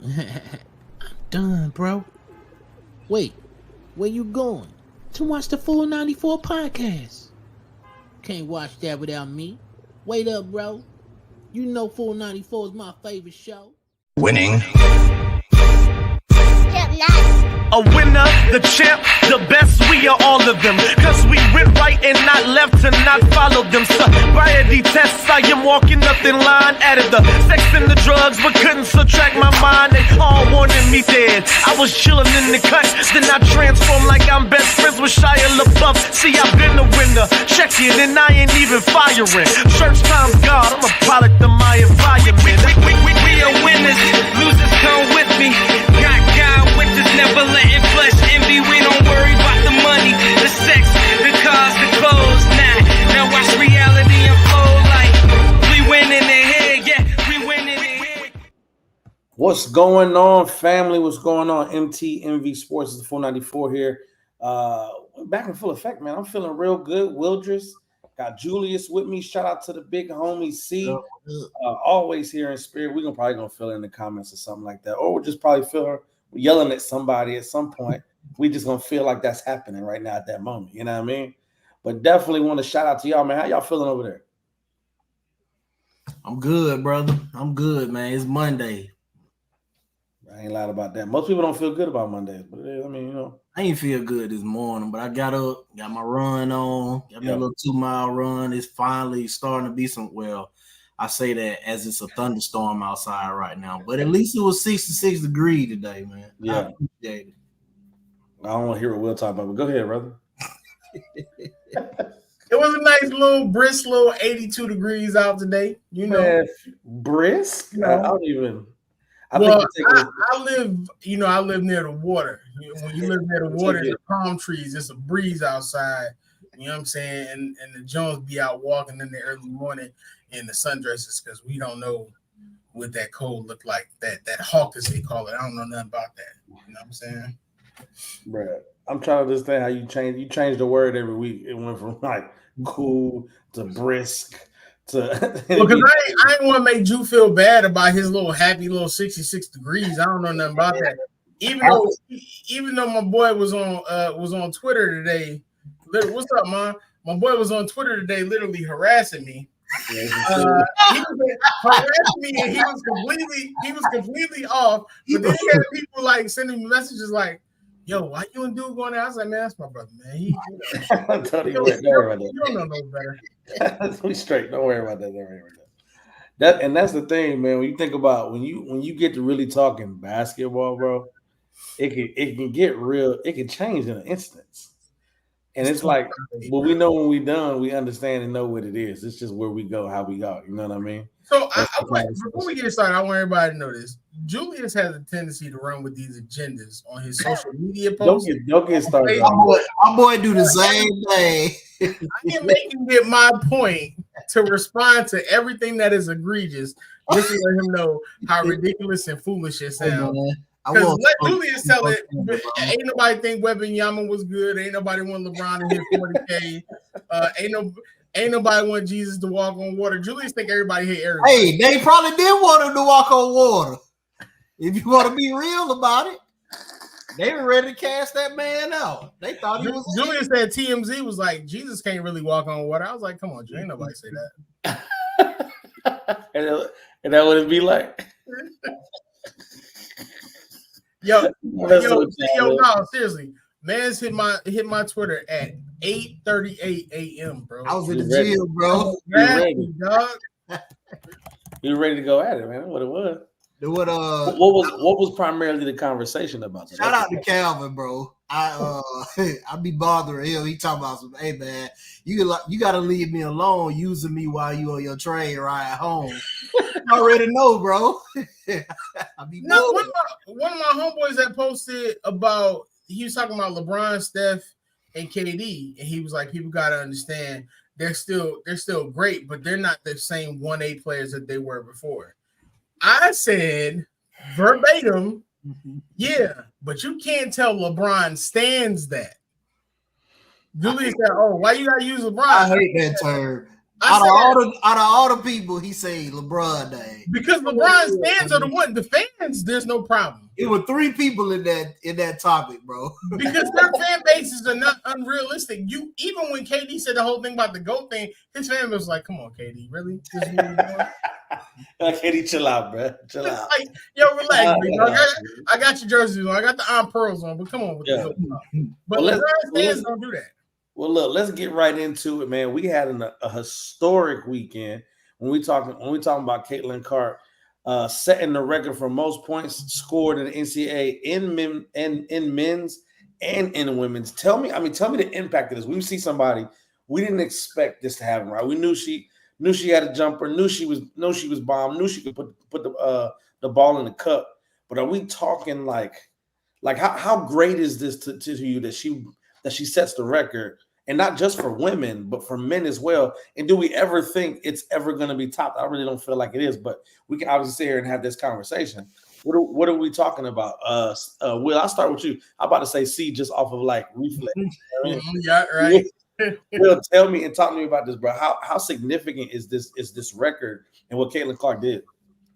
I'm done, bro. Wait, where you going? To watch the Full 94 podcast. Can't watch that without me. Wait up, bro. You know Full 94 is my favorite show. Winning. A winner, the champ, the best, we are all of them. Cause we went right and not left and not followed them. Sobriety tests, I am walking up in line. Added the sex and the drugs, but couldn't subtract my mind. They all wanted me dead. I was chilling in the cut, then I transformed like I'm best friends with Shia LaBeouf. See, I've been a winner, check it, and I ain't even firing. Church time's God, I'm a product of my environment. We are winners, losers come with me. Got God with us, never letting flesh envy. We don't worry about the money, the sex, the cars, the clothes. Now watch reality unfold like we winning in here, yeah, we winning in here. What's going on, family? What's going on? MTMV Sports is the 494 here. Back in full effect, man. I'm feeling real good. Wildress, got Julius with me. Shout out to the big homie C. Always here in spirit. We're probably gonna fill in the comments or something like that, or we'll just probably feel her yelling at somebody at some point. We just gonna feel like that's happening right now at that moment. You know what I mean? But definitely want to shout out to y'all, man. How y'all feeling over there? I'm good, brother. I'm good, man. It's Monday. I ain't lied about that. Most people don't feel good about Mondays, but I mean, you know. I ain't feel good this morning, but I got up, got my run on, got me a little 2-mile run. It's finally starting to be I say that as it's a thunderstorm outside right now, but at least it was 66 degrees today, man. Yeah. I appreciate it. I don't want to hear what Will talk about, but go ahead, brother. It was a nice little brisk little 82 degrees out today. You know, man, brisk. You know, I don't even. I live near the water. When you live near the water, the palm trees, it's a breeze outside. You know what I'm saying? And the Jones be out walking in the early morning in the sundresses because we don't know what that cold look like. That hawk, as they call it. I don't know nothing about that. You know what I'm saying? Bruh, I'm trying to understand how you change the word every week. It went from like cool to brisk to because I ain't want to make Drew feel bad about his little happy little 66 degrees. I don't know nothing about that. Even though my boy was on Twitter today. What's up, man? My boy was on Twitter today, literally harassing me. He was harassing me, and he was completely off. But then he had people like sending me messages like, "Yo, why you and dude going there?" I was like, "Man, that's my brother, man. You don't know no better." We straight. Don't worry about that. Don't worry about that. That's the thing, man. When you think about when you get to really talking basketball, bro, it can get real. It can change in an instance. And it's like, well, we know when we're done, we understand and know what it is. It's just where we go, how we go. You know what I mean? So before we get started, I want everybody to know this. Julius has a tendency to run with these agendas on his social media posts. Don't get started. My boy do the same thing. I am making it my point to respond to everything that is egregious, just to let him know how ridiculous and foolish it sounds. Because let Julius tell it, ain't nobody think Wembanyama was good. Ain't nobody want LeBron to hit 40K. Ain't nobody want Jesus to walk on water. Julius think everybody hate everybody. Hey, they probably did want him to walk on water. If you want to be real about it, they were ready to cast that man out. They thought he was. Julius said TMZ was like, Jesus can't really walk on water. I was like, come on, ain't nobody say that. and that would it be like? Yo, no, seriously. Man's hit my Twitter at 8:38 a.m., bro. I was in the gym, bro. You ready to go at it, man? What it was. What was primarily the conversation about? Shout out to Calvin, bro. I be bothering him. He talking about some, hey man, you gotta leave me alone using me while you on your train ride home. You already know, bro. One of my homeboys that posted about, he was talking about LeBron, Steph, and KD, and he was like, people gotta understand they're still great, but they're not the same 1A players that they were before. I said verbatim, yeah, but you can't tell LeBron stands that. Julius said, "Oh, why you gotta use LeBron?" I hate that term. Out of all the people, he say LeBron name. Because LeBron's fans are the one. The fans, there's no problem. It were 3 people in that topic, bro. Because their fan bases are not unrealistic. Even when KD said the whole thing about the GOAT thing, his fan was like, "Come on, KD, really? This is what you're doing?" KD, chill out, bro. Chill out. Like, yo, relax, I got your jerseys on. I got the on pearls on, but come on with the GOAT stuff. But LeBron's fans don't do that. Well, look, let's get right into it, man. We had a historic weekend when we talking about Caitlin Clark setting the record for most points scored in the NCAA in men's and in women's. Tell me the impact of this. We see somebody we didn't expect this to happen, right? We knew she had a jumper, knew she was bomb, knew she could put the ball in the cup. But are we talking like how great is this to you that she sets the record? And not just for women, but for men as well. And do we ever think it's ever going to be topped? I really don't feel like it is, but we can obviously sit here and have this conversation. What are we talking about? Will, I'll start with you. I'm about to say C just off of like reflex. Yeah, right. Will, tell me and talk to me about this, bro. How significant is this record and what Caitlin Clark did?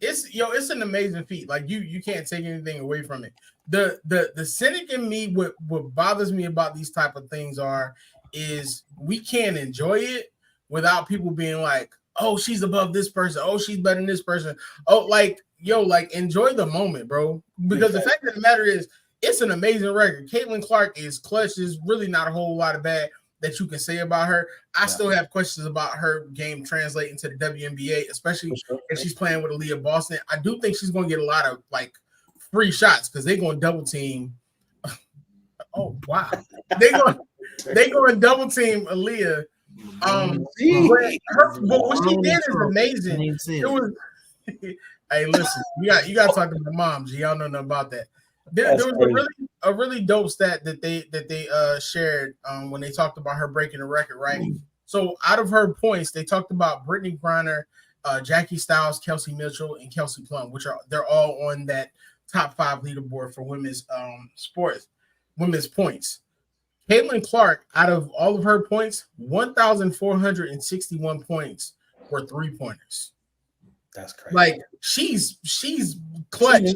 It's an amazing feat. Like you can't take anything away from it. The cynic in me, what bothers me about these type of things is we can't enjoy it without people being like, oh, she's above this person. Oh, she's better than this person. Oh, enjoy the moment, bro. Because the fact of the matter is, it's an amazing record. Caitlin Clark is clutch. There's really not a whole lot of bad that you can say about her. I still have questions about her game translating to the WNBA, especially if she's playing with Aaliyah Boston. I do think she's going to get a lot of free shots because they're going to double team. Oh, wow. They go and double team Aaliyah. But what she did is amazing. It was, hey, listen, you got to talk to my mom. Y'all know nothing about that. There was a really dope stat that they shared when they talked about her breaking the record, right? So out of her points, they talked about Brittany Griner, Jackie Stiles, Kelsey Mitchell, and Kelsey Plum, they're all on that top 5 leaderboard for women's women's points. Caitlin Clark, out of all of her points, 1,461 points were 3-pointers. That's crazy. Like she's clutch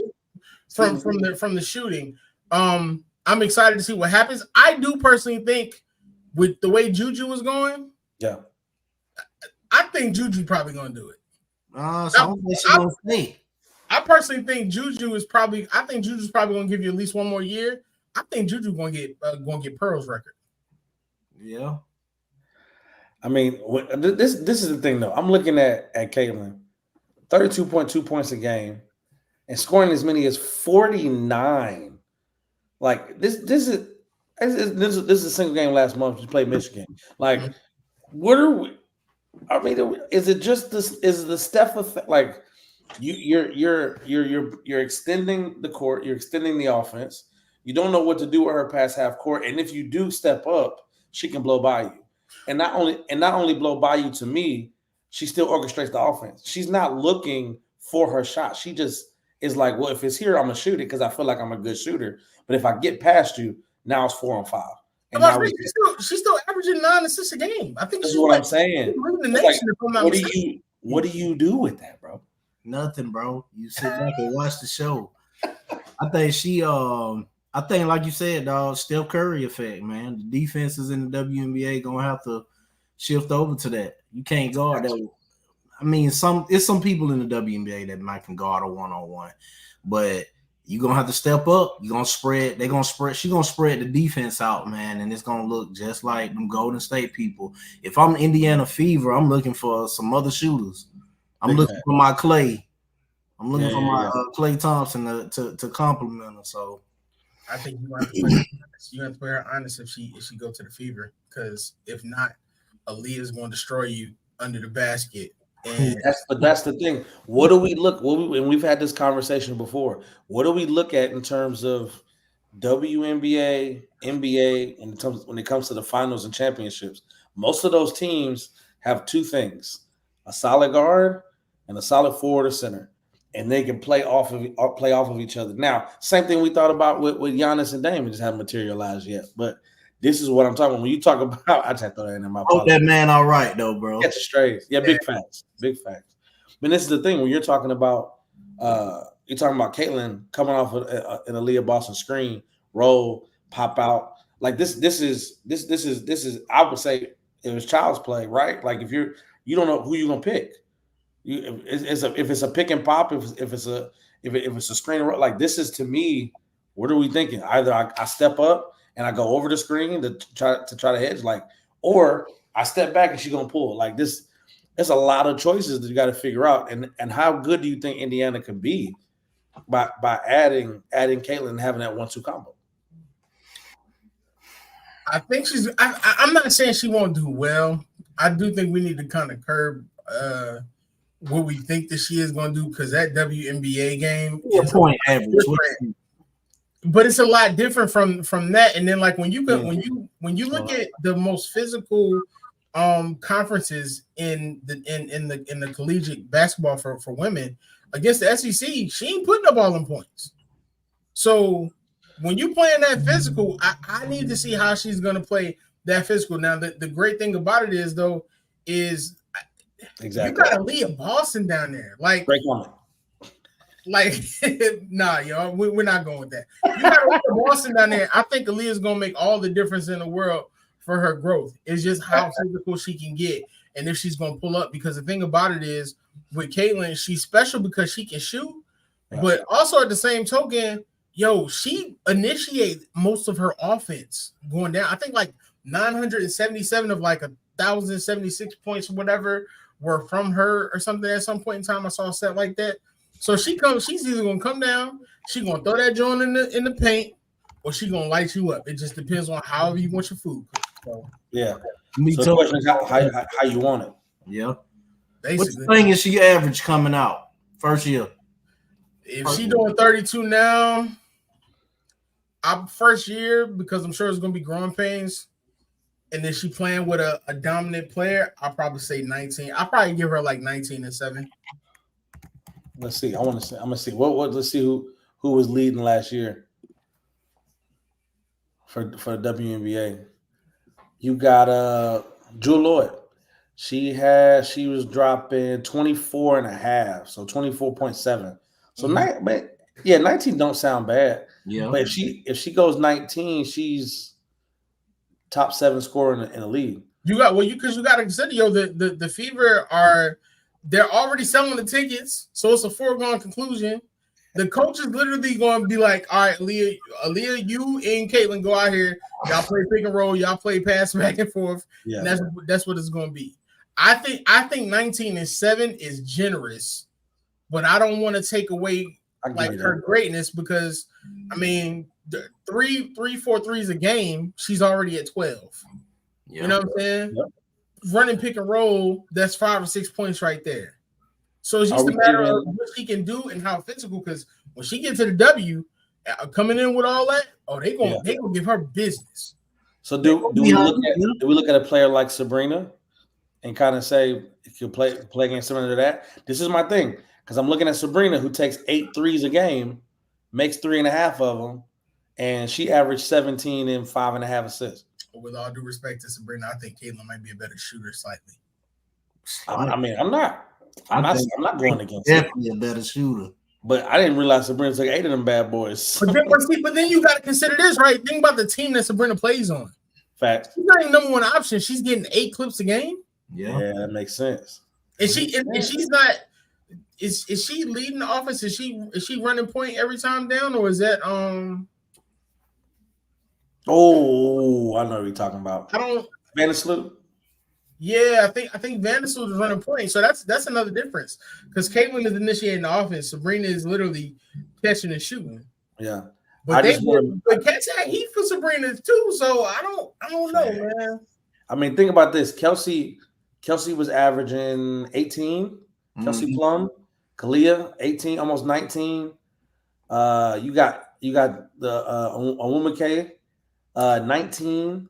from the shooting. I'm excited to see what happens. I do personally think with the way Juju is going, I think Juju probably gonna do it. I personally think Juju's probably gonna give you at least one more year. I think Juju gonna get Pearl's record. Yeah. I mean, this is the thing though. I'm looking at Caitlin, 32.2 points a game, and scoring as many as 49. Like this is a single game last month. She played Michigan. Like, what are we? I mean, is it just this? Is the Steph effect? Like, you're extending the court. You're extending the offense. You don't know what to do with her past half court, and if you do step up, she can blow by you. And not only blow by you to me, she still orchestrates the offense. She's not looking for her shot. She just is like, well, if it's here, I'm gonna shoot it because I feel like I'm a good shooter. But if I get past you, now it's 4 on 5. And now she's still averaging 9 assists a game. I think that's what I'm saying. What do you do with that, bro? Nothing, bro. You sit back and watch the show. I think like you said, dog, Steph Curry effect, man. The defenses in the WNBA gonna have to shift over to that. You can't guard that. I mean, some people in the WNBA that might can guard a 1-on-1, but you're gonna have to step up. You're gonna spread. They're gonna spread. She's gonna spread the defense out, man, and it's gonna look just like them Golden State people. If I'm Indiana Fever, I'm looking for some other shooters. I'm looking for my Clay. I'm looking for my Clay Thompson to compliment her. So I think you have to put her honest if she go to the Fever, because if not, Aaliyah is going to destroy you under the basket. And that's the thing. What do we look? And we've had this conversation before. What do we look at in terms of WNBA, NBA, when it comes to the finals and championships? Most of those teams have 2 things: a solid guard and a solid forward or center, and they can play off of each other. Now, same thing we thought about with Giannis and Dame. It just haven't materialized yet. But This is what I'm talking about. When you talk about, I just throw that in my Hope that man all right though, bro. Catch it straight. Yeah, big facts. Big facts. But this is the thing when you're talking about Caitlyn coming off an Aaliyah Boston screen, roll, pop out. Like this is I would say it was child's play, right? Like if you don't know who you're gonna pick. If it's a pick and pop, if it's a screen, like this is to me, what are we thinking? Either I step up and I go over the screen to try to hedge, like, or I step back and she's gonna pull. Like this, there's a lot of choices that you got to figure out. And how good do you think Indiana could be by adding Caitlyn and having that 1-2 combo? I think I'm not saying she won't do well. I do think we need to kind of curb what we think that she is going to do, because that WNBA game is point average. But it's a lot different from that. And then like when you look at the most physical conferences in the collegiate basketball for women against the SEC, she ain't putting up all them points. So when you playing that physical, I need to see how she's going to play that physical. Now the great thing about it is though is exactly you got Aaliyah Boston down there, like. Great comment. Like, nah, yo, we're not going with that. You got Boston down there. I think Aaliyah's gonna make all the difference in the world for her growth. It's just how physical she can get, and if she's gonna pull up. Because the thing about it is, with Caitlyn, she's special because she can shoot, but also at the same token, yo, she initiates most of her offense going down. I think like 977 of like 1,076 points or whatever were from her or something at some point in time. I saw a set like that. So she's either gonna come down, she's gonna throw that joint in the paint, or she's gonna light you up. It just depends on how you want your food cooked. So, yeah. So the question is how you want it. Yeah. Basically. What thing is she average coming out first year? If she doing 32 now, first year, because I'm sure it's gonna be growing pains, and then she playing with a dominant player, I'll probably say 19. I'll probably give her like 19 and 7. Let's see. I'm gonna see. Let's see who was leading last year for the WNBA. You got Jewel Lloyd. She was dropping 24 and a half, so 24.7. So 19 don't sound bad. Yeah. But if she goes 19, she's top 7 scorer in the league. You got because you got to consider, yo, the Fever they're already selling the tickets, so it's a foregone conclusion. The coach is literally going to be like, all right, Aaliyah, you and Caitlyn go out here. Y'all play pick and roll. Y'all play pass back and forth. Yeah. And that's what it's going to be. I think 19 and 7 is generous, but I don't want to take away like her greatness, because I mean, 4 threes a game, she's already at 12. Yeah. You know what I'm saying? Yep. Running pick and roll, that's 5 or 6 points right there. So it's just a matter of what she can do and how physical. Because when she gets to the W, coming in with all that, they gonna give her business. So do we look at a player like Sabrina and kind of say if you play against someone to that? This is my thing, because I'm looking at Sabrina, who takes 8 threes a game, makes 3.5 of them, and she averaged 17 and 5.5 assists. With all due respect to Sabrina, I think Caitlyn might be a better shooter slightly. I mean, I'm not going against definitely a better shooter. But I didn't realize Sabrina took 8 of them bad boys. But then you got to consider this, right? Think about the team that Sabrina plays on. Fact. She's not even number one option. She's getting 8 clips a game. Yeah, that makes sense. Is she's not? Is she leading the offense? Is she running point every time down, or is that Oh, I know what you're talking about. Vandersloot. Yeah, I think Vandersloot is running point. So that's another difference, because Caitlyn is initiating the offense. Sabrina is literally catching and shooting. Yeah, but Cats had heat for Sabrina too. So I don't know, man. I mean, think about this. Kelsey was averaging 18. Kelsey Plum, Kalia 18, almost 19. You got the Onwumike 19.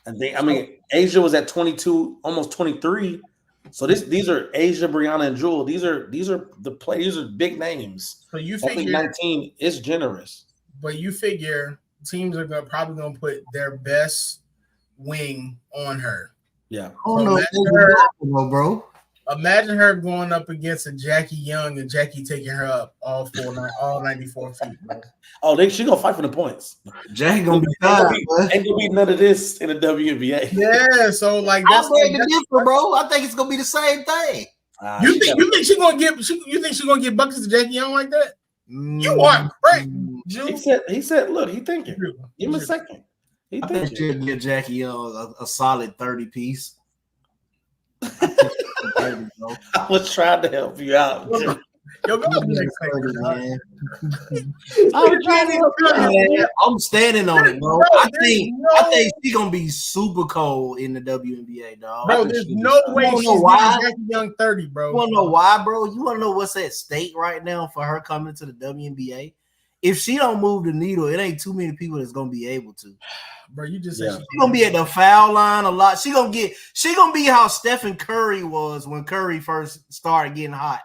I mean, Asia was at 22, almost 23. So these are Asia, Brianna, and Jewel. These are the players. These are big names. So you figure 19 is generous. But you figure teams are probably gonna put their best wing on her. Yeah. Oh no, bro. Imagine her going up against a Jackie Young and Jackie taking her up all 94 feet, bro. Oh, she gonna fight for the points. Jackie gonna be tired. Ain't gonna be none of this in the WNBA. Yeah, so like that's the difference, bro. I think it's gonna be the same thing. You think she's gonna get buckets to Jackie Young like that? You are crazy. He said, look, he thinking. Give him a second. I think she'll give Jackie Young a solid 30 piece. I was trying to help you out. Yo, go up next segment, man. I'm standing on it, bro. I think she's gonna be super cold in the WNBA, dog. Bro, there's no way she's Jackie Young 30, bro. You wanna know why, bro? You wanna know what's at stake right now for her coming to the WNBA? If she don't move the needle, it ain't too many people that's gonna be able to. Bro, you just said she's gonna be at the foul line a lot. She gonna be how Stephen Curry was when Curry first started getting hot.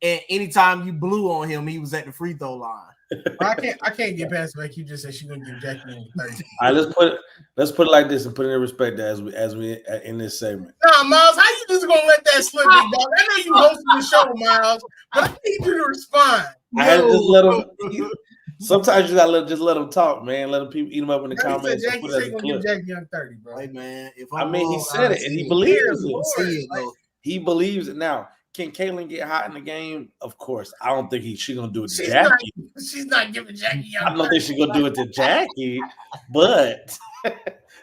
And anytime you blew on him, he was at the free throw line. I can't get past the fact you just said she's gonna give Jackie 30. All right, let's put it like this and put it in respect as we in this segment. Nah, Miles, how you just gonna let that slip, big dog? I know you hosting the show, Miles, but I need you to respond. I had to just let him. Sometimes you gotta just let them talk, man. Let them people eat them up in the comments. Jackie said gonna give Jackie Young 30, bro. Hey, man, he said it and he believes it. He believes it. Now, can Kaylin get hot in the game? Of course. I don't think she's gonna do it to Jackie. She's not giving Jackie Young. I don't think she's gonna do it to Jackie, but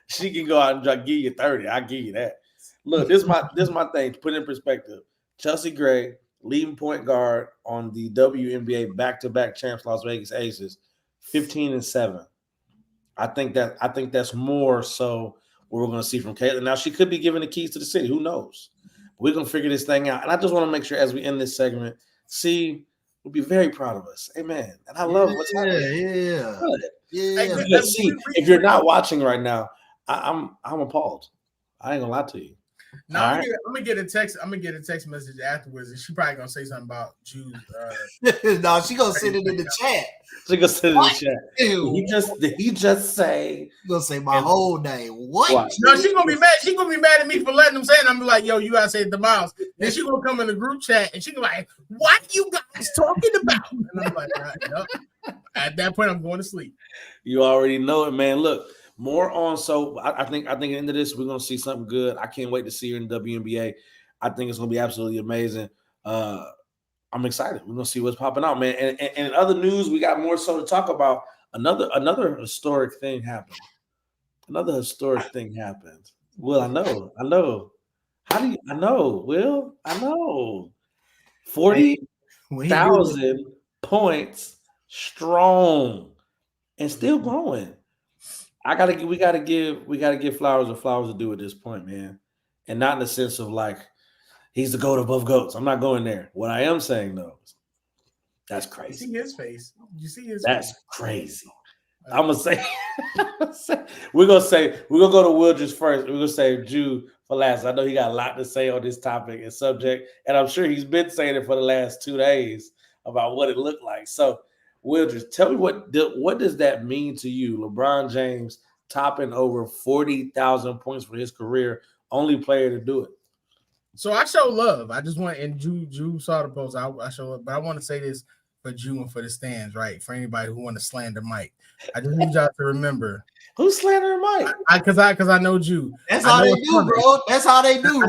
she can go out and give you 30. I'll give you that. Look, this is my thing to put in perspective. Chelsea Gray, leading point guard on the WNBA back-to-back champs Las Vegas Aces, 15-7. I think that's more so what we're going to see from Caitlin. Now, she could be given the keys to the city. Who knows? We're going to figure this thing out. And I just want to make sure as we end this segment, we'll be very proud of us. Amen. And I love what's happening. Yeah. Because see, if you're not watching right now, I'm appalled. I ain't going to lie to you. No, I'm gonna get a text. I'm gonna get a text message afterwards, and she probably gonna say something about Jews. No, she gonna send it in the chat. She gonna send it in the chat. Did he just say? She gonna say my whole name. What? No, she gonna be mad. She gonna be mad at me for letting them say it. I'm like, yo, you gotta say it to Miles. Then she gonna come in the group chat and she gonna be like, what you guys talking about? And I'm like, yep. At that point, I'm going to sleep. You already know it, man. Look. More on, so I think at the end of this, we're going to see something good. I can't wait to see her in the WNBA. I think it's going to be absolutely amazing. I'm excited. We're going to see what's popping out, man. And in other news, we got more so to talk about. Another historic thing happened. Will, I know. How do you, I know, Will? I know. 40,000 points strong and still growing. We gotta give flowers where flowers are due at this point, man. And not in the sense of like he's the GOAT above GOATs. I'm not going there. What I am saying though, that's crazy. You see his face. That's crazy. I'm gonna say we're gonna go to Wildress first. We're gonna say Jew for last. I know he got a lot to say on this topic and subject, and I'm sure he's been saying it for the last 2 days about what it looked like. So Wildress, tell me what does that mean to you? LeBron James topping over 40,000 points for his career, only player to do it. So I show love. I just want, and Jew saw the post. I show love, but I want to say this for Jew and for the stands, right? For anybody who want to slander Mike, I just need y'all to remember. Who's slandering Mike? Because I know Jew. That's how they do, bro. That's how they do.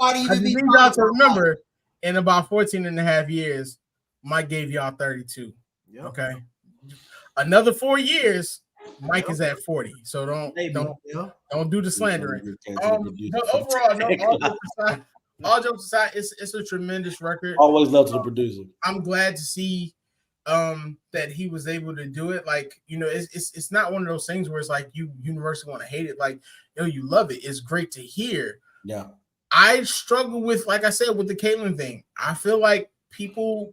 I just need y'all to remember. In about 14 and a half years, Mike gave y'all 32. Yep. Okay. Another 4 years, Mike is at 40. So don't do the slandering. But overall, all jokes aside, it's a tremendous record. Always love to the producer. I'm glad to see that he was able to do it. Like, it's not one of those things where it's like you universally want to hate it. Like, you love it. It's great to hear. Yeah. I struggle with, like I said, with the Caitlin thing. I feel like people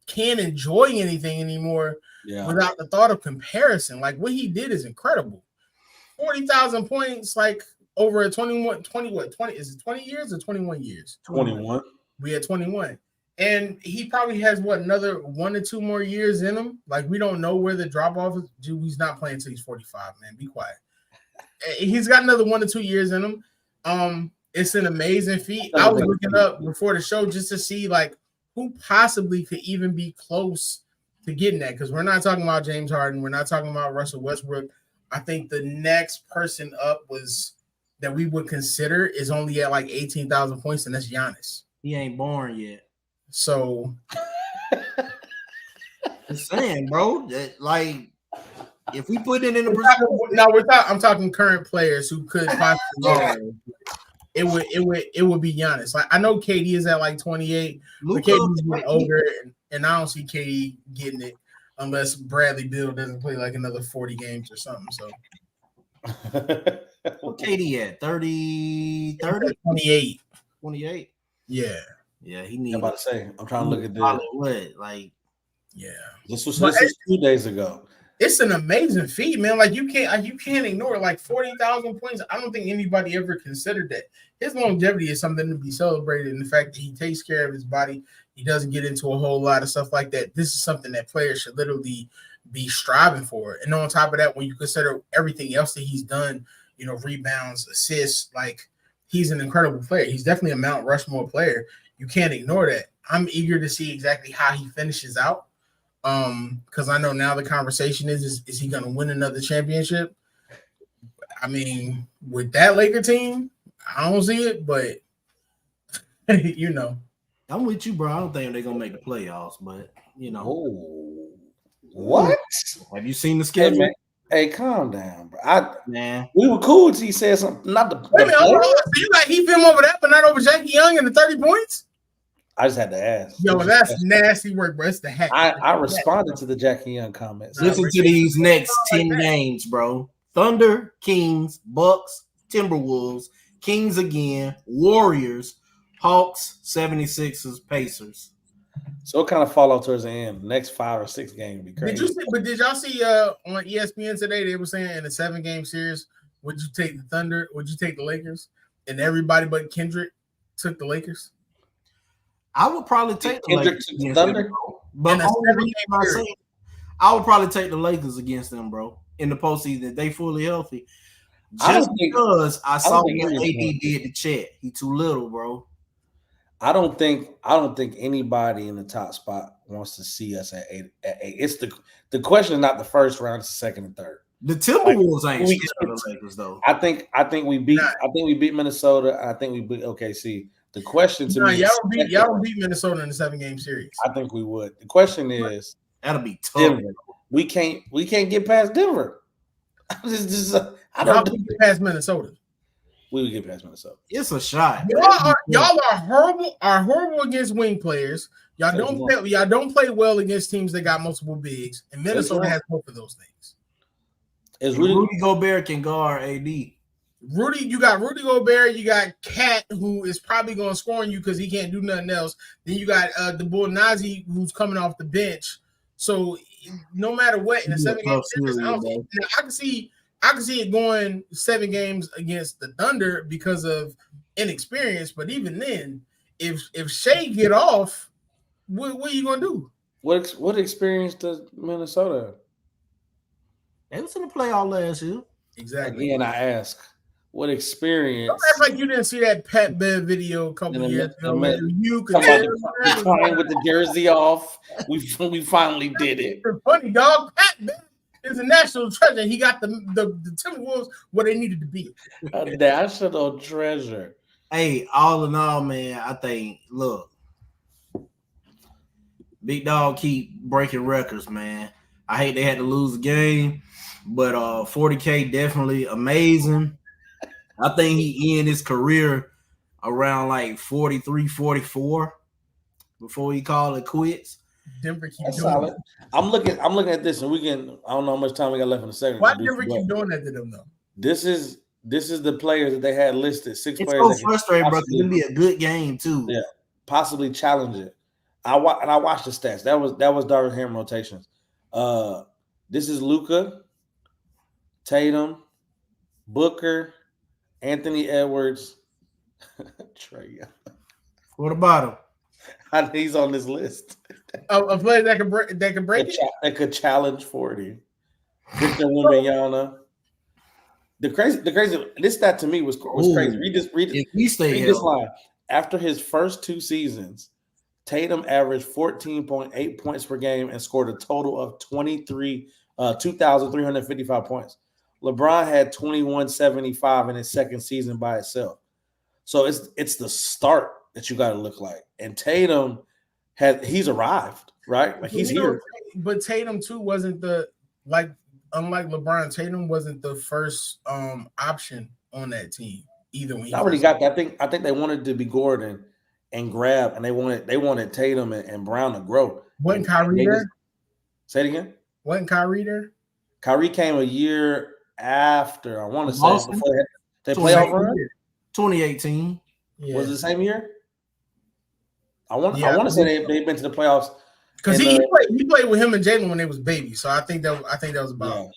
can't enjoy anything anymore without the thought of comparison. Like, what he did is incredible. 40,000 points, like over a 20 is it 20 years or 21 years? 21. We had 21. And he probably has another 1 or 2 more years in him. Like, we don't know where the drop off is. Dude, he's not playing until he's 45, man. Be quiet. He's got another 1 or 2 years in him. It's an amazing feat. I was looking up before the show just to see like who possibly could even be close to getting that, because we're not talking about James Harden, we're not talking about Russell Westbrook. I think the next person up that we would consider is only at like 18,000 points, and that's Giannis. He ain't born yet. So, just saying, bro. That like, if we put it in the I'm talking current players who could possibly. It would be Giannis. Like, I know KD is at like 28, but KD's getting older, and I don't see KD getting it unless Bradley Beal doesn't play like another 40 games or something. So, what KD at 30, 28. 28. Yeah. Yeah, he needs. I'm about to say, I'm trying to look at this. What? Like, yeah. This was 2 days ago. It's an amazing feat, man. Like, you can't ignore it. Like 40,000 points. I don't think anybody ever considered that. His longevity is something to be celebrated, and the fact that he takes care of his body, he doesn't get into a whole lot of stuff like that. This is something that players should literally be striving for. And on top of that, when you consider everything else that he's done, rebounds, assists, like, he's an incredible player. He's definitely a Mount Rushmore player. You can't ignore that. I'm eager to see exactly how he finishes out. Because I know now the conversation is he going to win another championship? I mean, with that Laker team, I don't see it, but I'm with you, bro. I don't think they're gonna make the playoffs, but Oh, what? Have you seen the schedule? Hey, calm down, bro. We were cool until he said something. Not the. Wait a minute, so you got heat film over that, but not over Jackie Young and the 30 points? I just had to ask. Yo, that's nasty work, bro. It's the hack. I responded to the Jackie Young comments. Listen to these next 10 games, bro. Thunder, Kings, Bucks, Timberwolves, Kings again, Warriors, Hawks, 76ers, Pacers. So it kind of fall off towards the end. The next 5 or 6 games would be crazy. Did y'all see on ESPN today, they were saying in a 7-game series, would you take the Thunder? Would you take the Lakers? And everybody but Kendrick took the Lakers. I would probably take the Lakers against Thunder, them, but I would probably take the Lakers against them, bro, in the postseason. They fully healthy. Just because I saw what AD did to Chet. He too little, bro. I don't think anybody in the top spot wants to see us at 8. It's the question is not the first round, it's the second and third. The Timberwolves ain't scared of the Lakers though. I think we beat Minnesota. I think we beat OKC. The question to me, y'all don't beat Minnesota in the 7-game series. I think we would. The question is, that'll be tough. Denver. We can't get past Denver. I don't get past Minnesota. We would get past Minnesota. It's a shot. Y'all are horrible against wing players. Y'all don't play well against teams that got multiple bigs, and Minnesota has both of those things. Rudy Gobert can guard AD. You got Rudy Gobert, you got Cat, who is probably going to score on you because he can't do nothing else. Then you got the Bull Nazi, who's coming off the bench. So no matter what, in a 7-game series, I can see it going 7 games against the Thunder because of inexperience. But even then, if Shea get off, what are you gonna do? What experience does Minnesota have? They was in the playoff last year. Exactly. Again, I ask, what experience? Don't act like you didn't see that Pat Bev video a couple years ago. You could playing with the jersey off. We finally did it. Funny dog. Pat Bev is a national treasure. He got the Timberwolves where they needed to be. A national treasure. Hey, all in all, man, I think, look, Big Dog keep breaking records, man. I hate they had to lose the game, but 40K definitely amazing. I think he ended his career around like 43, 44 before he called it quits. Denver keep That's doing solid. it. I'm looking at this, and I don't know how much time we got left in the second. Why Denver keep doing that to them though? This is the players that they had listed. 6 it's players. So frustrating, bro. It'll be a good game too. Yeah, possibly challenge it. I watched the stats. That was Darvin Ham rotations. This is Luka, Tatum, Booker, Anthony Edwards, Trey. What about him? He's on this list. A player that can break it. That could challenge 40. Victor Wembanyama. The crazy. This stat to me was crazy. Read this. Read this line. After his first 2 seasons, Tatum averaged 14.8 points per game and scored a total of 2,355 points. LeBron had 2,175 in his second season by itself. So it's the start that you got to look like. And Tatum he's arrived, right? Like he's here. But Tatum too wasn't unlike LeBron, Tatum wasn't the first option on that team either. When I already got that. I think they wanted to be Gordon and grab, and they wanted Tatum and Brown to grow. Wasn't Kyrie there? Say it again. Wasn't Kyrie there? Kyrie came a year after. I want to say before they playoff run. 2018. Yeah. Was it the same year? I want to say they've been to the playoffs because he played with him and Jalen when they was babies. So I think that was about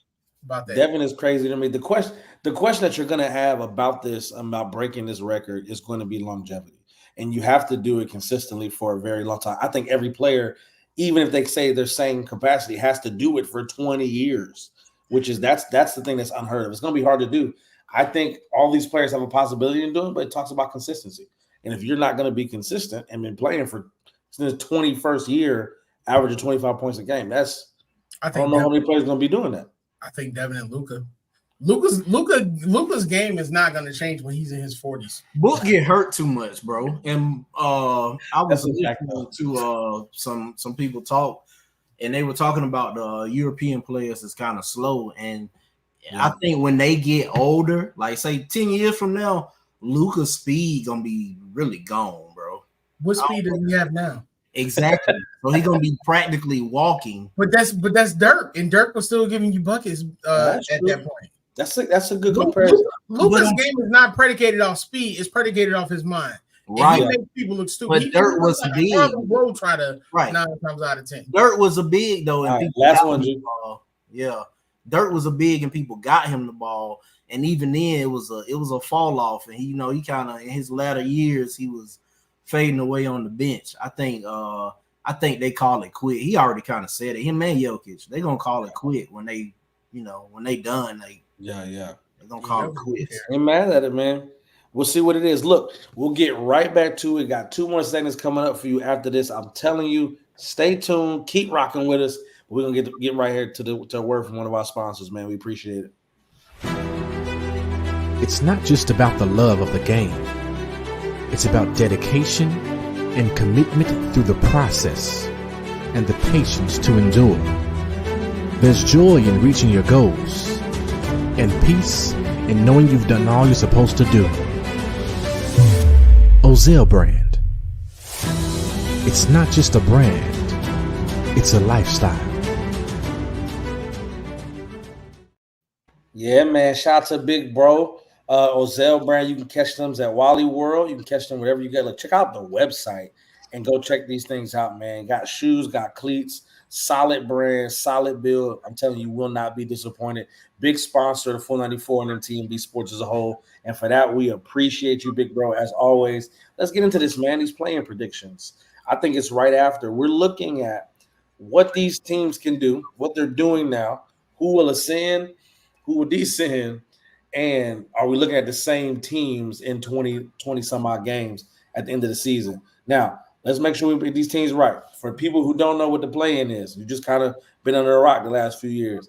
that. Devin is crazy to me. The question that you're going to have about breaking this record is going to be longevity, and you have to do it consistently for a very long time. I think every player, even if they say their same capacity, has to do it for 20 years, which is that's the thing that's unheard of. It's going to be hard to do. I think all these players have a possibility in doing it, but it talks about consistency. And if you're not going to be consistent and been playing for since 21st year, averaging 25 points a game, I don't know how many players are going to be doing that. I think Devin and Luka. Luka's game is not going to change when he's in his 40s. Book get hurt too much, bro. And I was listening to some people talk, and they were talking about the European players is kind of slow. And I think when they get older, like say 10 years from now, Luka's speed gonna be really gone, bro. What speed does he have now? Exactly. So he's gonna be practically walking. But that's Dirk, and Dirk was still giving you buckets at that point. That's a good comparison. Luka's game is not predicated off speed; it's predicated off his mind. Right. And he makes people look stupid. But Dirk was big. Will try to 9 times out of 10. Dirk was a big though, and people last one. Yeah. Dirk was a big, and people got him the ball, and even then it was a fall off, and he kind of in his latter years he was fading away on the bench. I think they call it quit. He already kind of said it. Him and Jokic, they gonna call it quit when they done. They're gonna call it quit. Ain't mad at it, man. We'll see what it is. Look, we'll get right back to it. Got 2 more segments coming up for you after this. I'm telling you, stay tuned, keep rocking with us. We're gonna get right here to a word from one of our sponsors, man. We appreciate it. It's not just about the love of the game. It's about dedication and commitment through the process and the patience to endure. There's joy in reaching your goals and peace in knowing you've done all you're supposed to do. Ozell brand. It's not just a brand. It's a lifestyle. Yeah, man. Shout out to Big Bro. Ozell brand. You can catch them at Wally World. You can catch them wherever you get. Like, check out the website and go check these things out, man. Got shoes, got cleats, solid brand, solid build. I'm telling you, will not be disappointed. Big sponsor of the 494 and TMB Sports as a whole. And for that, we appreciate you, Big Bro, as always. Let's get into this, man. These playing predictions. I think it's right after. We're looking at what these teams can do, what they're doing now, who will ascend, who will descend, and are we looking at the same teams in 20 some odd games at the end of the season? Now, let's make sure we get these teams right. For people who don't know what the play-in is, you just kind of been under a rock the last few years.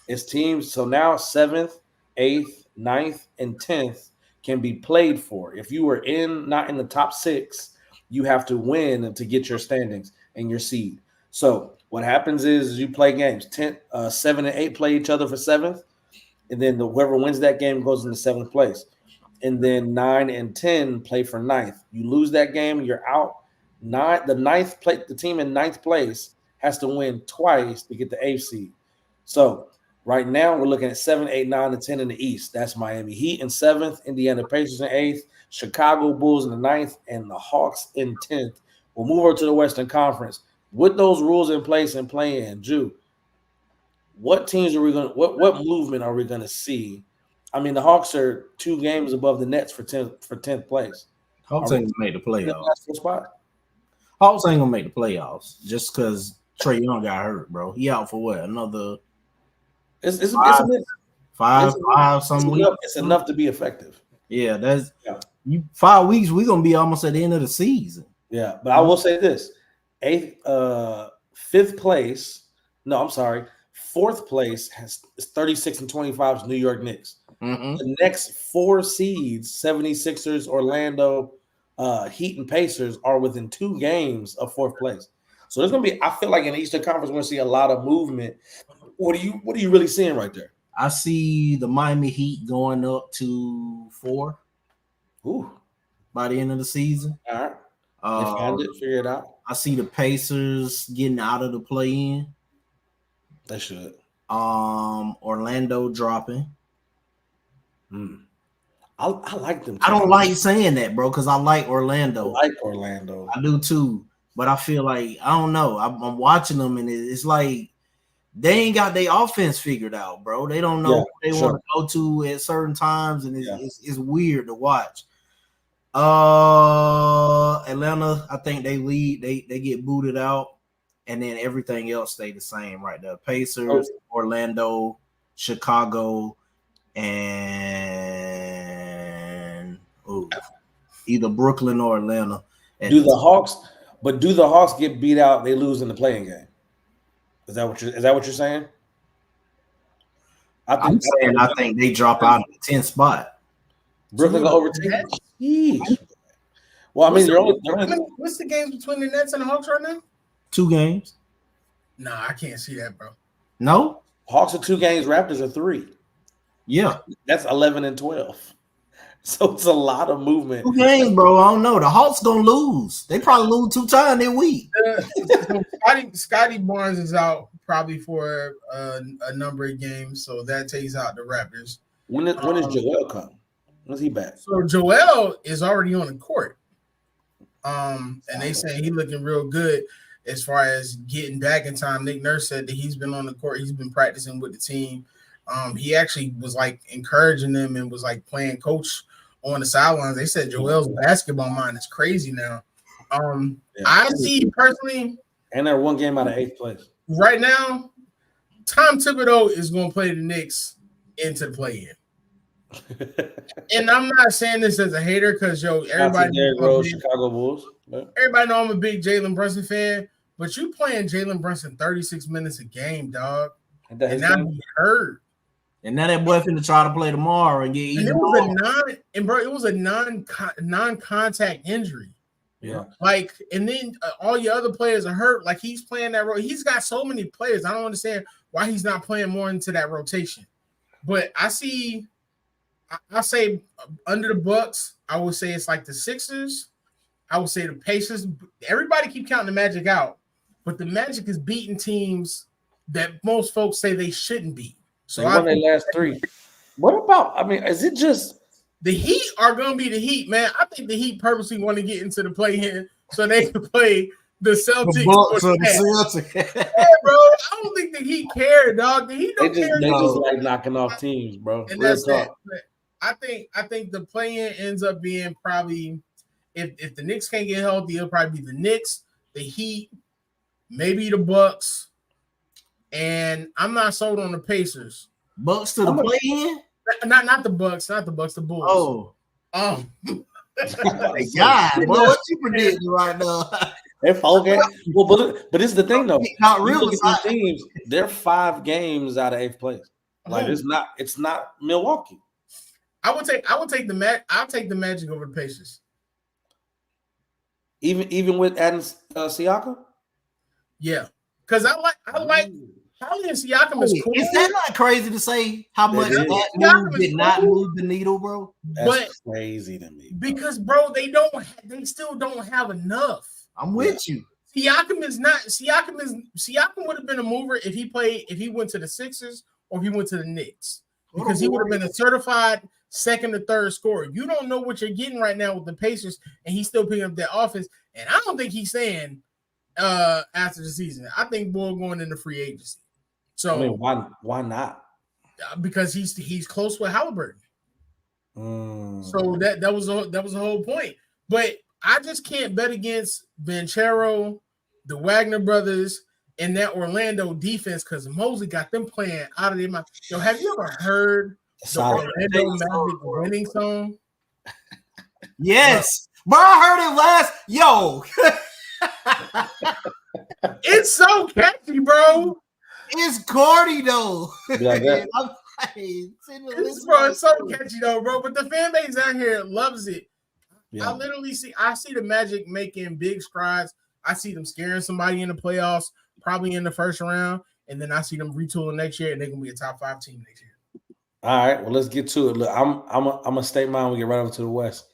It's teams, so now 7th, 8th, 9th, and 10th can be played for. If you were not in the top 6, you have to win to get your standings and your seed. So what happens is you play games. 7 and 8 play each other for 7th, and then whoever wins that game goes into 7th place. And then 9 and 10 play for 9th. You lose that game, you're out. The team in 9th place has to win twice to get the 8th seed. So right now we're looking at 7, 8, 9, and 10 in the East. That's Miami Heat in 7th, Indiana Pacers in 8th, Chicago Bulls in the 9th, and the Hawks in 10th. We'll move over to the Western Conference. With those rules in place and playing, Drew, what teams are we going to what movement are we going to see? I mean, the Hawks are 2 games above the Nets for 10th place. Hawks ain't made the playoffs. Spot? Hawks ain't gonna make the playoffs just because Trae Young got hurt, bro. He out for what? Another It's five some weeks. It's enough to be effective. Yeah, that's 5 weeks. We're gonna be almost at the end of the season. Yeah, but I will say this: fifth place. No, I'm sorry. Fourth place is 36 and 25 New York Knicks. Mm-hmm. The next 4 seeds, 76ers, Orlando, Heat, and Pacers, are within 2 games of fourth place. So there's gonna be. I feel like in the Eastern Conference, we're gonna see a lot of movement. What are you really seeing right there? I see the Miami Heat going up to 4. Ooh, by the end of the season. All right. They found it, figure it out. I see the Pacers getting out of the play-in. They should. Orlando dropping. I like them. I don't like saying that, bro, because I like Orlando. I like Orlando. I do too. But I feel like, I don't know. I'm watching them, and it's like they ain't got their offense figured out, bro. They don't know what they want to go to at certain times, and it's weird to watch. Atlanta, I think they lead. They get booted out, and then everything else stay the same right there. Pacers, Orlando, Chicago, and either Brooklyn or Atlanta. Do the Hawks get beat out? They lose in the playing game. Is that what you're saying? I think they drop out of the 10th spot. Brooklyn go overtake. Well, I mean, what's the games between the Nets and the Hawks right now? 2 games. Nah, I can't see that, bro. No, Hawks are 2 games. Raptors are 3. Yeah, that's 11 and 12. So it's a lot of movement. 2 games, bro. I don't know. The Hawks gonna lose. They probably lose 2 times that week. Scotty Barnes is out probably for a number of games, so that takes out the Raptors. When is Joel come? When's he back? So Joel is already on the court. And they say he's looking real good as far as getting back in time. Nick Nurse said that he's been on the court, he's been practicing with the team. He actually was like encouraging them and was like playing coach on the sidelines. They said Joel's basketball mind is crazy now. I see personally, and they're 1 game out of 8th place right now. Tom Thibodeau is going to play the Knicks into the play-in. And I'm not saying this as a hater because everybody knows Chicago Bulls. Everybody know I'm a big Jalen Brunson fan, but you playing Jalen Brunson 36 minutes a game, dog, and now he hurt. And now that boy finna try to play tomorrow and get even. And it was a non-contact injury. Yeah. Like, and then all your other players are hurt. Like, he's playing that role. He's got so many players. I don't understand why he's not playing more into that rotation. But I say under the Bucks, I would say it's like the Sixers. I would say the Pacers. Everybody keep counting the Magic out, but the Magic is beating teams that most folks say they shouldn't beat. So they won their last 3. What about? I mean, is it just the Heat are going to be the Heat, man? I think the Heat purposely want to get into the play-in so they can play the Celtics. Yeah, bro. I don't think the Heat care, dog. The Heat don't care. They just like knocking off teams, bro. And that's it. I think the play-in ends up being probably if the Knicks can't get healthy, it'll probably be the Knicks, the Heat, maybe the Bucks. And I'm not sold on the Pacers. Bucks to the play-in? Not the Bucks, the Bulls. God, boy, what you predicting right now? They're 4 games. Well, but it's the thing though. Not real teams. They're 5 games out of 8th place. Like it's not Milwaukee. I would take I'll take the Magic over the Pacers. Even with adding Siakam? Yeah. Because I like Holly and Siakam is cool. Is that not crazy to say how much that move did not move the needle, bro? That's crazy to me. Bro. Because, bro, they still don't have enough. I'm with you. Siakam would have been a mover if he went to the Sixers or if he went to the Knicks. Because he would have been a certified second or third scorer. You don't know what you're getting right now with the Pacers, and he's still picking up their offense. And I don't think he's saying after the season. I think Bull going into free agency. So I mean, why not? Because he's close with Halliburton. So that was the whole point. But I just can't bet against Banchero, the Wagner brothers, and that Orlando defense because Mosley got them playing out of their mind. Yo, have you ever heard the Orlando Magic winning song? Yes, bro. I heard it last. Yo, it's so catchy, bro. It's corny though. Like that. It's so catchy though, bro. But the fan base out here loves it. Yeah. I see the Magic making big strides. I see them scaring somebody in the playoffs, probably in the first round, and then I see them retooling next year, and they're gonna be a top 5 team next year. All right, well, let's get to it. Look, I'm a state mine. We get right over to the West.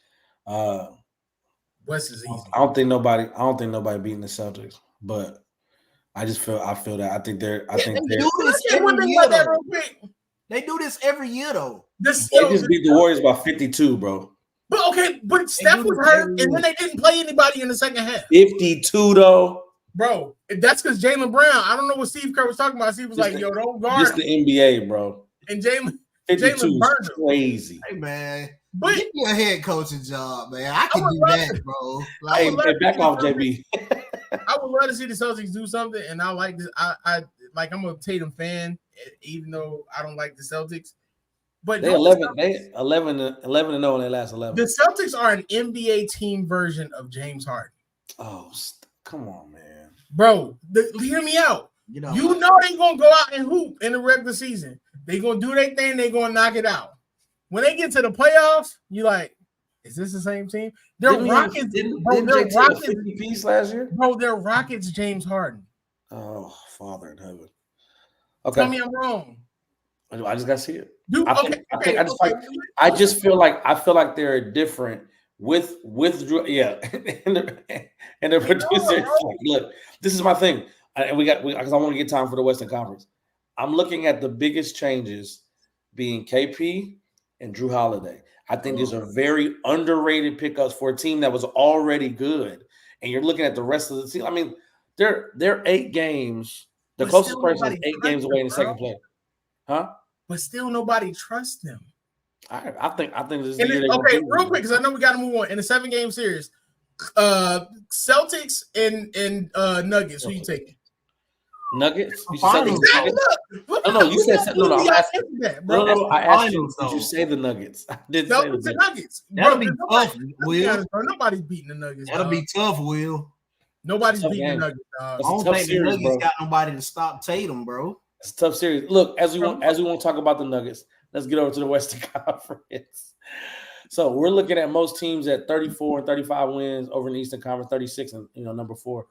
West is easy. I don't think nobody beating the Celtics, but I feel that I think they're. They do this every year though. They just beat the Warriors by 52, bro. But Steph was hurt, and then they didn't play anybody in the second half. 52 though, bro. That's because Jaylen Brown. I don't know what Steve Kerr was talking about. Steve was like, "Yo, don't guard." It's the NBA, bro. And Jaylen 52 is crazy. Hey man, but give me a head coaching job, man. I can do that, bro. Hey, back off, JB. I would love to see the Celtics do something, and I like this. I'm a Tatum fan, even though I don't like the Celtics. But they 11 and 0 in their last 11. The Celtics are an NBA team version of James Harden. Oh, come on, man, bro. Hear me out. You know they're gonna go out and hoop in the regular season. They're gonna do their thing. They're gonna knock it out. When they get to the playoffs, you like, is this the same team? They're Rockets. They're Rockets 50 piece last year. Bro, they're Rockets. James Harden. Oh, Father in heaven. Okay, tell me I'm wrong. I just got to see it. Dude, I just feel like they're different with Drew. Yeah, and the producer. Look, this is my thing, and because I want to get time for the Western Conference. I'm looking at the biggest changes being KP and Drew Holiday. I think these are very underrated pickups for a team that was already good. And you're looking at the rest of the team. I mean, they're 8 games. The closest person is 8 games away in the second place. Huh? But still nobody trusts them. I think this is okay, real quick, because I know we got to move on. In a 7-game series, Celtics and Nuggets, who you taking? Nuggets? You said no. You said no. I'm asking that, bro. No. I asked you. Did you say the Nuggets? I did say the Nuggets. That'll be tough, Will. Nobody's beating the Nuggets. That'll be tough, Will. Nobody's beating the Nuggets. I don't think the Nuggets got nobody to stop Tatum, bro. It's a tough series. Look, as we want to talk about the Nuggets, let's get over to the Western Conference. So we're looking at most teams at 34 and 35 wins over in the Eastern Conference, 36 and number 4.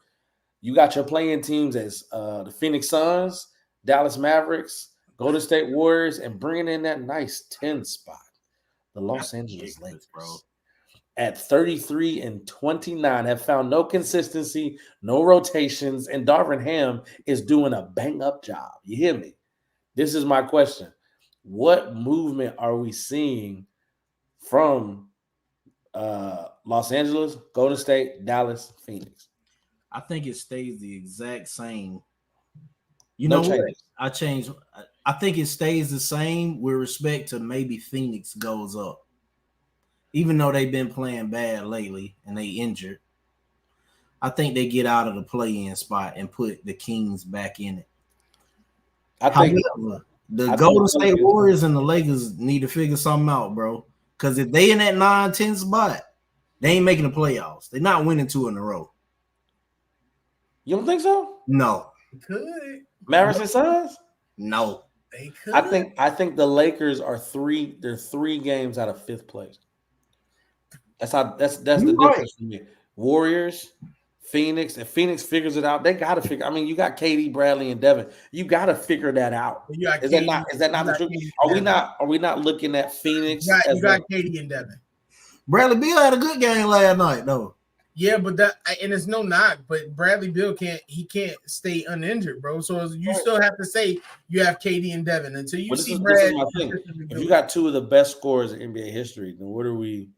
You got your playing teams as the Phoenix Suns, Dallas Mavericks, Golden State Warriors, and bringing in that nice 10 spot, the Los Angeles Lakers, bro. At 33 and 29, have found no consistency, no rotations, and Darvin Ham is doing a bang-up job. You hear me? This is my question. What movement are we seeing from Los Angeles, Golden State, Dallas, Phoenix? I think it stays the exact same. You know what? I think it stays the same with respect to maybe Phoenix goes up. Even though they've been playing bad lately and they injured, I think they get out of the play-in spot and put the Kings back in it. However, the Golden State Warriors and the Lakers need to figure something out, bro. Because if they in that 9-10 spot, they ain't making the playoffs. They're not winning 2 in a row. You don't think so? No. They could. Mavericks and Suns? No. They could. I think the Lakers are 3 games out of 5th place. That's the difference for me. Warriors, Phoenix. If Phoenix figures it out, they got to figure. I mean, you got KD, Bradley, and Devin. You got to figure that out. Is that not the truth? Are we not looking at Phoenix? You got KD and Devin. Bradley Beal had a good game last night, though. Yeah, but it's no knock. But Bradley Beal can't stay uninjured, bro. So you still have to say you have KD and Devin until you see Brad. This is my thing. If you got 2 of the best scorers in NBA history, then what are we?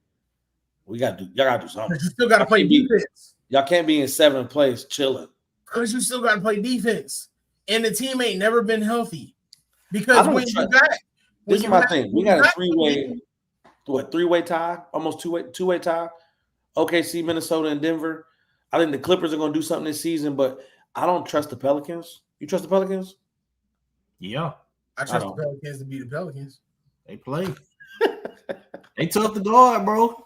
Y'all gotta do something. You still gotta play defense. Y'all can't be in 7th place chilling. Because you still gotta play defense. And the team ain't never been healthy. Because when you got this is my thing. We got a 3-way tie, almost two-way tie OKC, Minnesota, and Denver. I think the Clippers are going to do something this season, but I don't trust the Pelicans. You trust the Pelicans? Yeah, I trust the Pelicans to be the Pelicans. they play. They tough to guard, bro.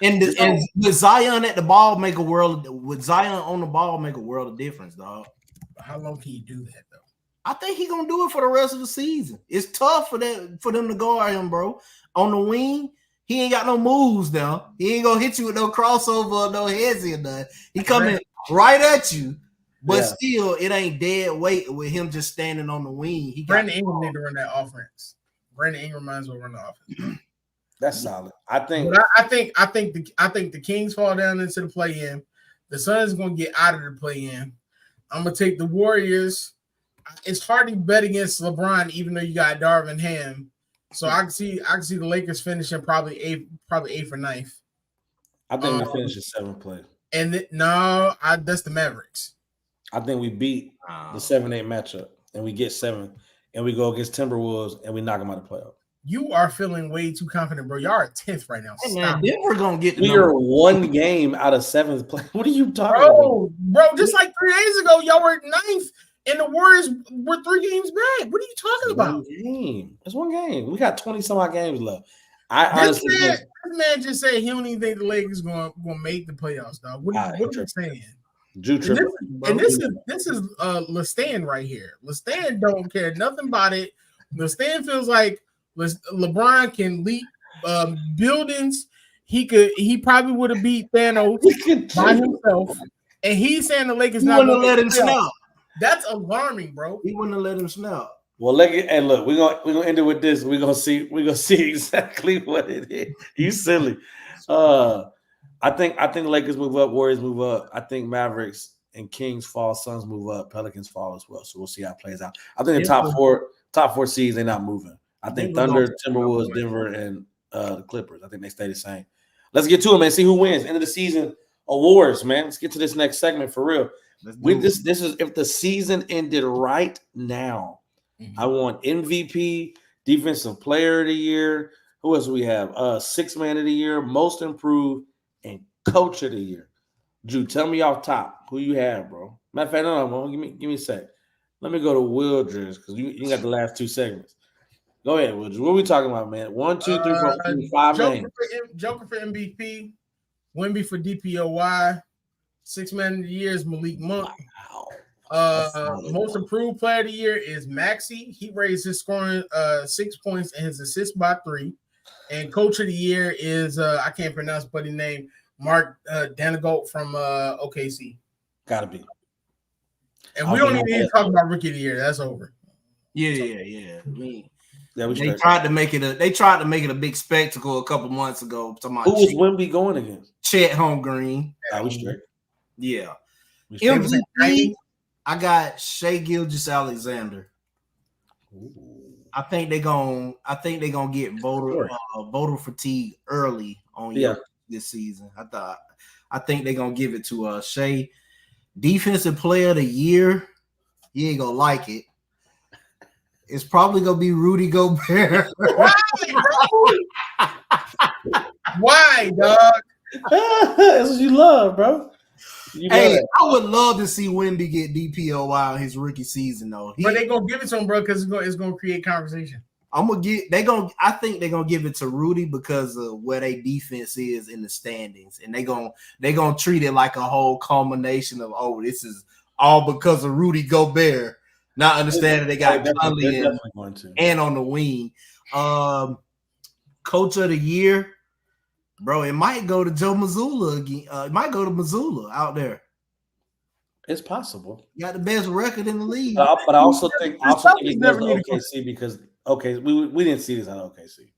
And with Zion at the ball make a world. With Zion on the ball make a world of difference, dog. How long can you do that though? I think he's gonna do it for the rest of the season. It's tough for them to guard him, bro. On the wing, he ain't got no moves now. He ain't gonna hit you with no crossover or no heads or nothing. He coming right at you, but still, it ain't dead weight with him just standing on the wing. Brandon Ingram need to run that offense. Brandon Ingram might as well run the offense. That's solid. I think the Kings fall down into the play-in. The Suns gonna get out of the play-in. I'm gonna take the Warriors. It's hard to bet against LeBron, even though you got Darvin Ham. So I can see the Lakers finishing probably eighth or ninth. I think we finish in 7th place. And that's the Mavericks. I think we beat the 7-8 matchup, and we get 7, and we go against Timberwolves, and we knock them out of the playoff. You are feeling way too confident, bro. Y'all are 10th right now. Hey, man, Denver gonna get. We are 1 game out of 7th place. What are you talking about, bro? Just like 3 days ago, y'all were 9th, and the Warriors were 3 games back. What are you talking about? 1 game. It's 1 game. We got 20 some odd games left. This man just said he don't even think the Lakers gonna make the playoffs, dog. What are you saying? This is LeStan right here. LeStan don't care nothing about it. LeStan feels like LeBron can leap buildings. He probably would have beat Thanos by himself, and he's saying the Lakers not gonna let him snap. That's alarming, bro. He wouldn't have let him snap. Well, look, we're gonna end it with this. We're gonna see exactly what it is. You silly. I think the Lakers move up, Warriors move up. I think Mavericks and Kings fall, Suns move up, Pelicans fall as well. So we'll see how it plays out. I think the top four seeds, they're not moving. I think Thunder, Timberwolves, Denver, and the Clippers. I think they stay the same. Let's get to it, man. See who wins. End of the season awards, man. Let's get to this next segment for real. This is if the season ended right now. Mm-hmm. I want MVP, Defensive Player of the Year. Who else do we have? Sixth Man of the Year, Most Improved, and Coach of the Year. Drew, tell me off top who you have, bro. Matter of fact, no, give me a sec. Let me go to Wildress because you got the last 2 segments. Go ahead, Wildress. What are we talking about, man? 1, 2, 3, 4, 5 names. Joker for MVP, Wemby for DPOY, Sixth Man of the Year is Malik Monk. Wow. Most Improved Player of the Year is Maxey. He raised his scoring 6 points and his assists by 3. And Coach of the Year is I can't pronounce buddy name, Mark Danagolt from OKC. Gotta be. And we don't even need to talk about Rookie of the Year. That's over. Yeah. They tried to make it a big spectacle a couple months ago. Who was Wemby going against? Chet Holmgren. We straight. Yeah. MVP, I got Shai Gilgeous-Alexander. I think they're gonna get voter fatigue early on this season. I think they're gonna give it to Shai. Defensive Player of the Year, you ain't gonna like it. It's probably gonna be Rudy Gobert. Why, dog? That's what you love, bro. I would love to see Wemby get DPOY in his rookie season, though. But they're gonna give it to him, bro, because it's gonna create conversation. I think they're gonna give it to Rudy because of where their defense is in the standings, and they're gonna treat it like a whole culmination of this is all because of Rudy Gobert. Not understanding they got Conley and on the wing. Coach of the Year, bro, it might go to Joe Mazzulla again. It might go to Mazzulla out there. It's possible. You got the best record in the league. But I also think it goes to OKC because we didn't see this at OKC.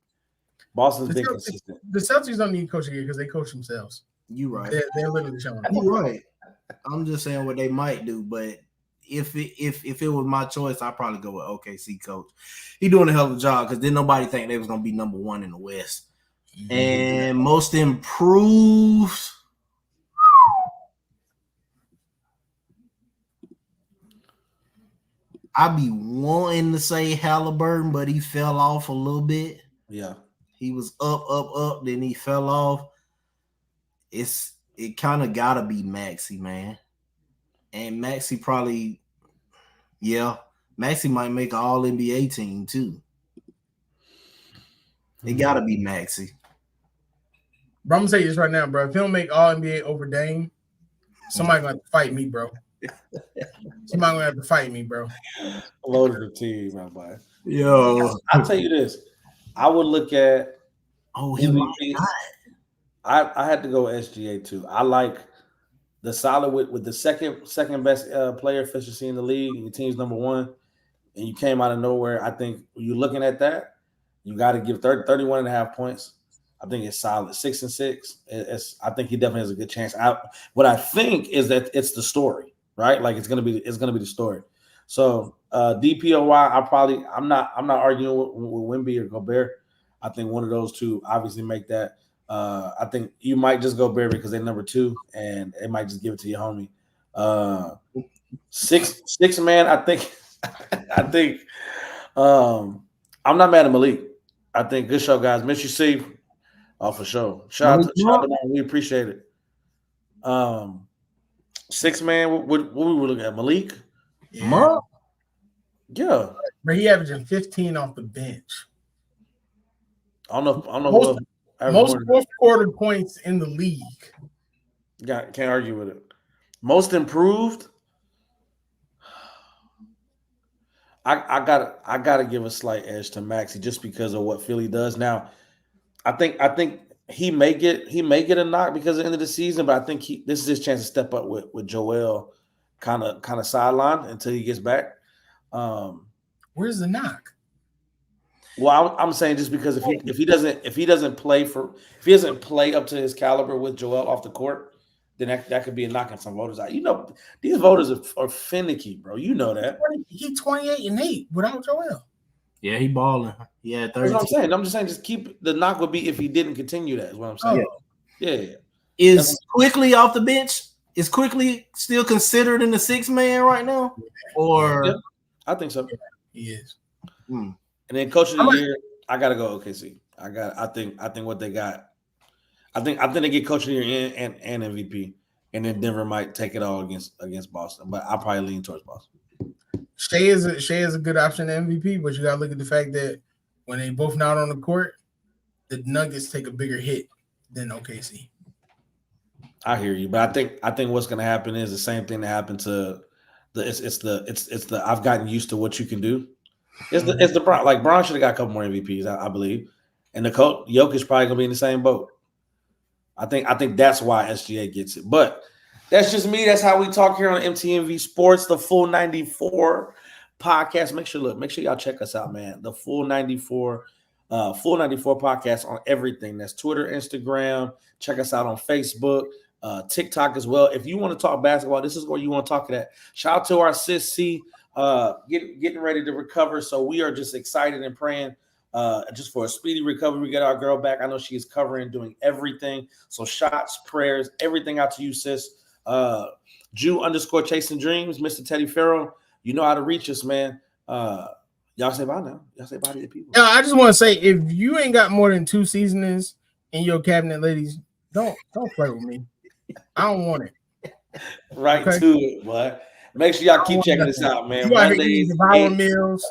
Boston's been consistent. The Celtics don't need coach of the year because they coach themselves. You're right. They're literally showing. You're right. I'm just saying what they might do, but if it was my choice, I'd probably go with OKC coach. He doing a hell of a job because didn't nobody think they was gonna be number 1 in the West. Mm-hmm. And most improved. I be wanting to say Halliburton, but he fell off a little bit. Yeah. He was up, then he fell off. it kind of gotta be Maxey, man. And Maxey probably, Maxey might make an All NBA team too. It gotta be Maxey. Bro, I'm gonna say this right now, bro. If he don't make All NBA over Dame, somebody gonna have to fight me, bro. Somebody gonna have to fight me, bro. Loaded the team, my boy. Yo, I'll tell you this. I would look at he might not. I had to go with SGA too. I like the solid with the second best player efficiency in the league. Your team's number one, and you came out of nowhere. I think when you're looking at that, you got to give 31 and a half points. I think it's solid. 6-6. I think he definitely has a good chance. What I think is that it's the story, right? Like it's gonna be the story. So DPOY, I'm not arguing with Wemby or Gobert. I think one of those two obviously make that. I think you might just go Barry because they're number 2, and it might just give it to your homie. Six man. I think. I'm not mad at Malik. I think good show, guys. Miss you, Steve. Oh, for sure. Shout out to man. We appreciate it. 6 man. What we were looking at? Malik. Yeah. Yeah. But he averaging 15 off the bench. I don't know. Most fourth quarter points in the league. Can't argue with it. Most improved. I gotta give a slight edge to Maxey just because of what Philly does now. I think he may get a knock because at the end of the season, but I think this is his chance to step up with Joel kind of sideline until he gets back. Where's the knock? Well, I'm saying just because if he doesn't play up to his caliber with Joel off the court, then that could be a knock on some voters out. You know, these voters are finicky, bro. You know that. He's 28-8 without Joel. Yeah, he balling. Yeah, 30. That's what I'm saying. I'm just saying, just keep the knock would be if he didn't continue that. Is what I'm saying. Yeah. Is Quickly off the bench? Is Quickly still considered in the 6 man right now? Or I think so. Yeah, he is. And then coach of the year, I gotta go OKC. I think what they got. I think they get coach of the year and MVP, and then Denver might take it all against Boston. But I'll probably lean towards Boston. Shea is a good option to MVP, but you gotta look at the fact that when they both not on the court, the Nuggets take a bigger hit than OKC. I hear you, but I think what's gonna happen is the same thing that happened to it's the I've gotten used to what you can do. It's the Bron. Like Bron should have got a couple more MVPs, I believe, and the coach Jokic probably gonna be in the same boat. I think that's why SGA gets it, but that's just me. That's how we talk here on MTMV Sports, the Full 94 podcast. Make sure y'all check us out, man. The Full 94 podcast on everything. That's Twitter, Instagram. Check us out on Facebook, TikTok as well. If you want to talk basketball, this is where you want to talk that. Shout out to our sis C, getting ready to recover. So we are just excited and praying just for a speedy recovery. We get our girl back. I know she is covering, doing everything. So shots, prayers, everything out to you, sis. Jew_chasing dreams, Mr. Teddy Farrell. You know how to reach us, man. Y'all say bye now. Y'all say bye to the people. Yeah, I just want to say, if you ain't got more than 2 seasonings in your cabinet, ladies, don't play with me. I don't want it. Right to it, but make sure y'all keep checking this out, man. Mondays, Devour Meals.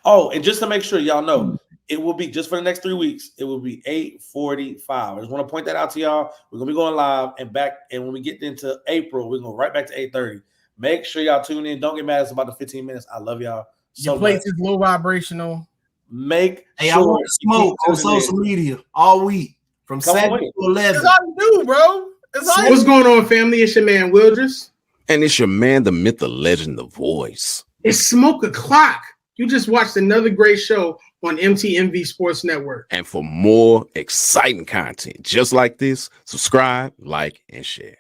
Oh, and just to make sure y'all know, it will be just for the next 3 weeks. It will be 8:45. I just want to point that out to y'all. We're gonna be going live and back, and when we get into April, we're going right back to 8:30. Make sure y'all tune in. Don't get mad. It's about the 15 minutes. I love y'all so Your place much. is low vibrational. Make Hey, sure I want to smoke on social media all week from 7 to 11. That's all you do, bro. What's going on, family? It's your man, Wildress. And it's your man, the myth, the legend, the voice. It's Smoke O'Clock. You just watched another great show on MTMV Sports Network. And for more exciting content just like this, subscribe, like, and share.